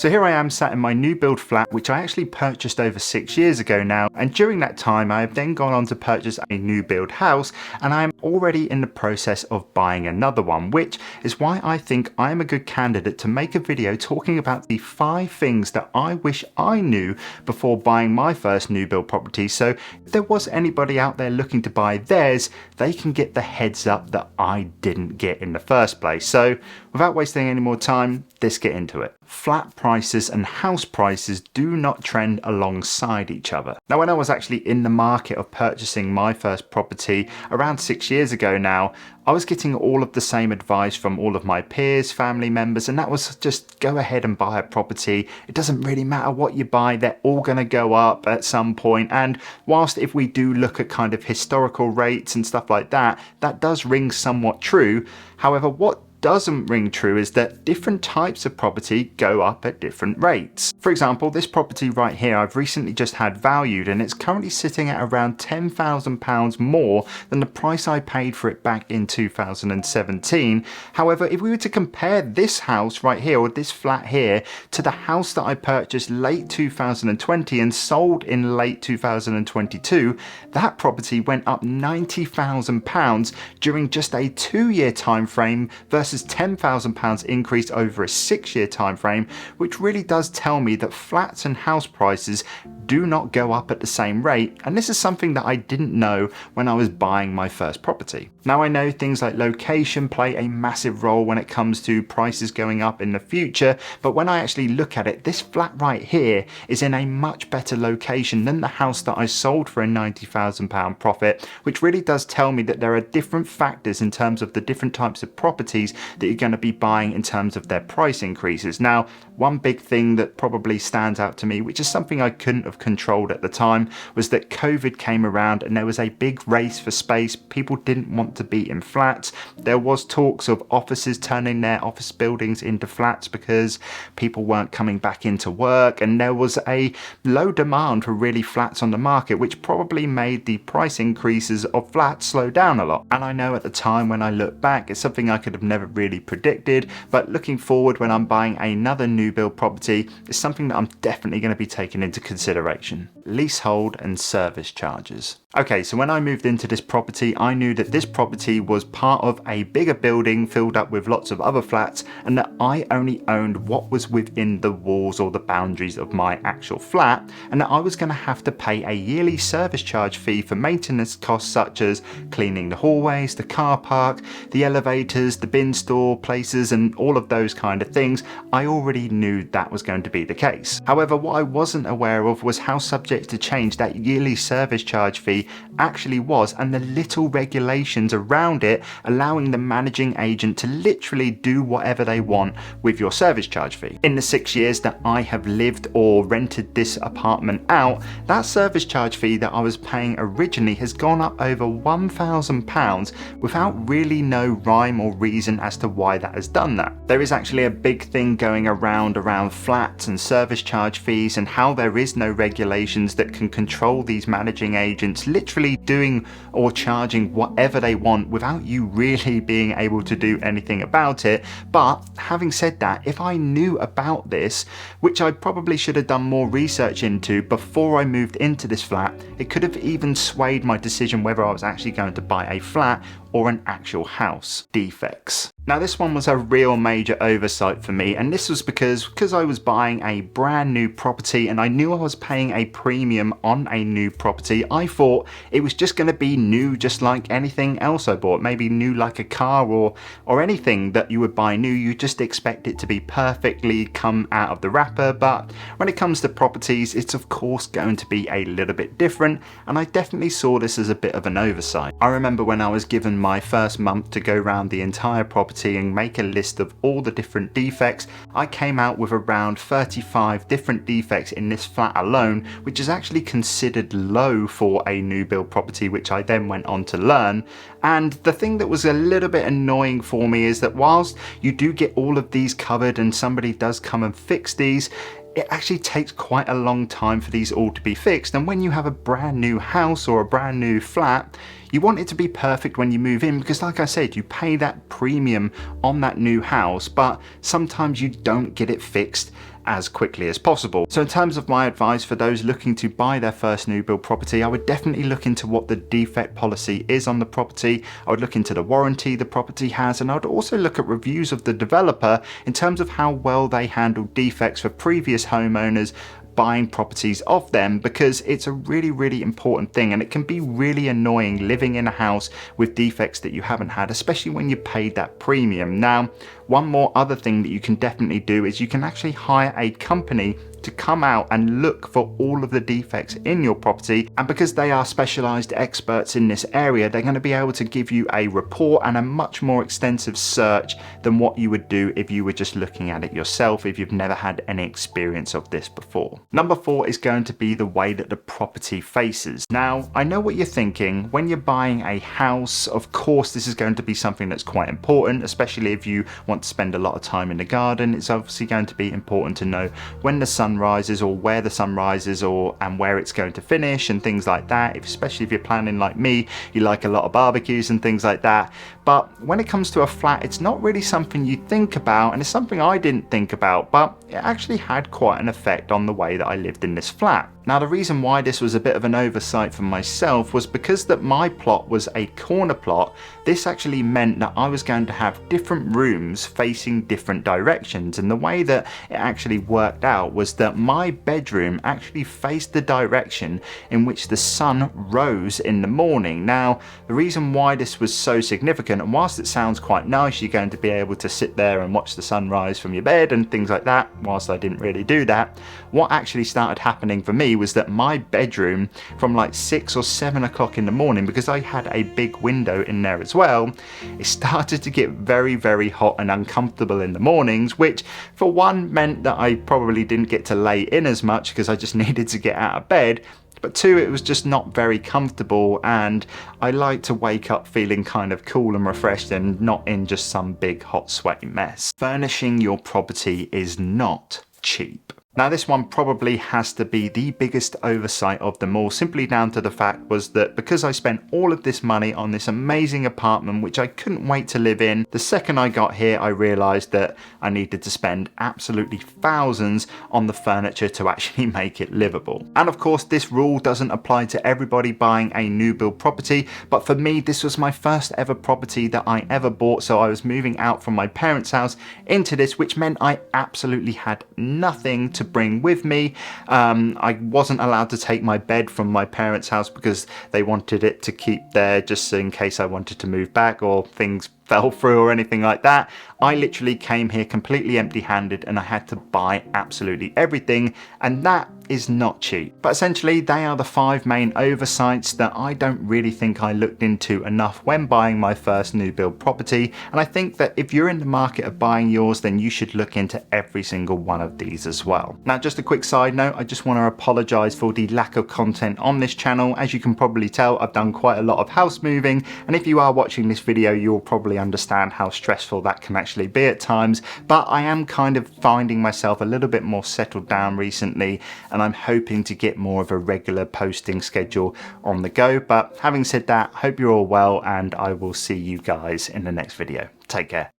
So here I am sat in my new build flat, which I actually purchased over 6 years ago now, and during that time I have then gone on to purchase a new build house, and I am already in the process of buying another one, which is why I think I am a good candidate to make a video talking about the 5 things that I wish I knew before buying my first new build property. So if there was anybody out there looking to buy theirs, they can get the heads up that I didn't get in the first place. So without wasting any more time, let's get into it. Flat prices and house prices do not trend alongside each other. Now, when I was actually in the market of purchasing my first property around 6 years ago now, I was getting all of the same advice from all of my peers, family members, and that was just go ahead and buy a property. It doesn't really matter what you buy, they're all going to go up at some point. And whilst if we do look at kind of historical rates and stuff like that, that does ring somewhat true. However, what doesn't ring true is that different types of property go up at different rates. For example, this property right here I've recently just had valued, and it's currently sitting at around £10,000 more than the price I paid for it back in 2017. However, if we were to compare this house right here, or this flat here, to the house that I purchased late 2020 and sold in late 2022, that property went up £90,000 during just a 2-year time frame versus £10,000 increase over a 6-year time frame, which really does tell me that flats and house prices do not go up at the same rate, and this is something that I didn't know when I was buying my first property. Now, I know things like location play a massive role when it comes to prices going up in the future, but when I actually look at it, this flat right here is in a much better location than the house that I sold for a £90,000 profit, which really does tell me that there are different factors in terms of the different types of properties that you're going to be buying in terms of their price increases. Now, one big thing that probably stands out to me, which is something I couldn't have controlled at the time, was that COVID came around and there was a big race for space. People didn't want to be in flats. There was talks of offices turning their office buildings into flats because people weren't coming back into work, and there was a low demand for really flats on the market, which probably made the price increases of flats slow down a lot. And I know at the time, when I look back, it's something I could have never really predicted, but looking forward when I'm buying another new build property, is something that I'm definitely going to be taking into consideration. Leasehold and service charges. Okay, so when I moved into this property, I knew that this property was part of a bigger building filled up with lots of other flats, and that I only owned what was within the walls or the boundaries of my actual flat, and that I was going to have to pay a yearly service charge fee for maintenance costs such as cleaning the hallways, the car park, the elevators, the bin store places, and all of those kind of things. I already knew that was going to be the case. However, what I wasn't aware of was how subject to change that yearly service charge fee actually was, and the little regulations around it, allowing the managing agent to literally do whatever they want with your service charge fee. In the 6 years that I have lived or rented this apartment out, that service charge fee that I was paying originally has gone up over £1,000 without really no rhyme or reason as to why that has done that. There is actually a big thing going around flats and service charge fees, and how there is no regulations that can control these managing agents literally doing or charging whatever they want without you really being able to do anything about it. But having said that, if I knew about this, which I probably should have done more research into before I moved into this flat, it could have even swayed my decision whether I was actually going to buy a flat or an actual house. Defects. Now, this one was a real major oversight for me, and this was because I was buying a brand new property and I knew I was paying a premium on a new property. I thought it was just going to be new, just like anything else I bought, maybe new like a car or anything that you would buy new. You just expect it to be perfectly come out of the wrapper, but when it comes to properties, it's of course going to be a little bit different, and I definitely saw this as a bit of an oversight. I remember when I was given my first month to go around the entire property and make a list of all the different defects, I came out with around 35 different defects in this flat alone, which is actually considered low for a new build property, which I then went on to learn. And the thing that was a little bit annoying for me is that whilst you do get all of these covered and somebody does come and fix these, it actually takes quite a long time for these all to be fixed. And when you have a brand new house or a brand new flat, you want it to be perfect when you move in, because like I said, you pay that premium on that new house, but sometimes you don't get it fixed as quickly as possible. So in terms of my advice for those looking to buy their first new build property, I would definitely look into what the defect policy is on the property. I would look into the warranty the property has, and I would also look at reviews of the developer in terms of how well they handle defects for previous homeowners buying properties off them, because it's a really important thing, and it can be really annoying living in a house with defects that you haven't had, especially when you paid that premium. Now, one more other thing that you can definitely do is you can actually hire a company to come out and look for all of the defects in your property, and because they are specialized experts in this area, they're going to be able to give you a report and a much more extensive search than what you would do if you were just looking at it yourself, if you've never had any experience of this before. Number 4 is going to be the way that the property faces. Now, I know what you're thinking. When you're buying a house, of course this is going to be something that's quite important, especially if you want to spend a lot of time in the garden. It's obviously going to be important to know when the sun rises, or where the sun rises, and where it's going to finish and things like that. Especially if you're planning like me, you like a lot of barbecues and things like that. But when it comes to a flat, it's not really something you think about, and it's something I didn't think about, but it actually had quite an effect on the way that I lived in this flat. Now, the reason why this was a bit of an oversight for myself was because that my plot was a corner plot. This actually meant that I was going to have different rooms facing different directions, and the way that it actually worked out was that my bedroom actually faced the direction in which the sun rose in the morning. Now, the reason why this was so significant, and whilst it sounds quite nice, you're going to be able to sit there and watch the sunrise from your bed and things like that, whilst I didn't really do that, what actually started happening for me was that my bedroom, from like 6 or 7 o'clock in the morning, because I had a big window in there as well, it started to get very hot and uncomfortable in the mornings, which for one meant that I probably didn't get to lay in as much because I just needed to get out of bed. But 2, it was just not very comfortable, and I like to wake up feeling kind of cool and refreshed and not in just some big hot sweaty mess. Furnishing your property is not cheap. Now, this one probably has to be the biggest oversight of them all, simply down to the fact was that because I spent all of this money on this amazing apartment, which I couldn't wait to live in, the second I got here, I realized that I needed to spend absolutely thousands on the furniture to actually make it livable. And of course, this rule doesn't apply to everybody buying a new build property, but for me, this was my first ever property that I ever bought, so I was moving out from my parents' house into this, which meant I absolutely had nothing to bring with me. I wasn't allowed to take my bed from my parents' house because they wanted it to keep there just in case I wanted to move back or things fell through or anything like that. I literally came here completely empty-handed, and I had to buy absolutely everything, and that is not cheap. But essentially, they are the 5 main oversights that I don't really think I looked into enough when buying my first new build property, and I think that if you're in the market of buying yours, then you should look into every single one of these as well. Now, just a quick side note, I just want to apologize for the lack of content on this channel. As you can probably tell, I've done quite a lot of house moving, and if you are watching this video, you'll probably understand how stressful that can actually be at times, but I am kind of finding myself a little bit more settled down recently, and I'm hoping to get more of a regular posting schedule on the go. But having said that, hope you're all well, and I will see you guys in the next video. Take care.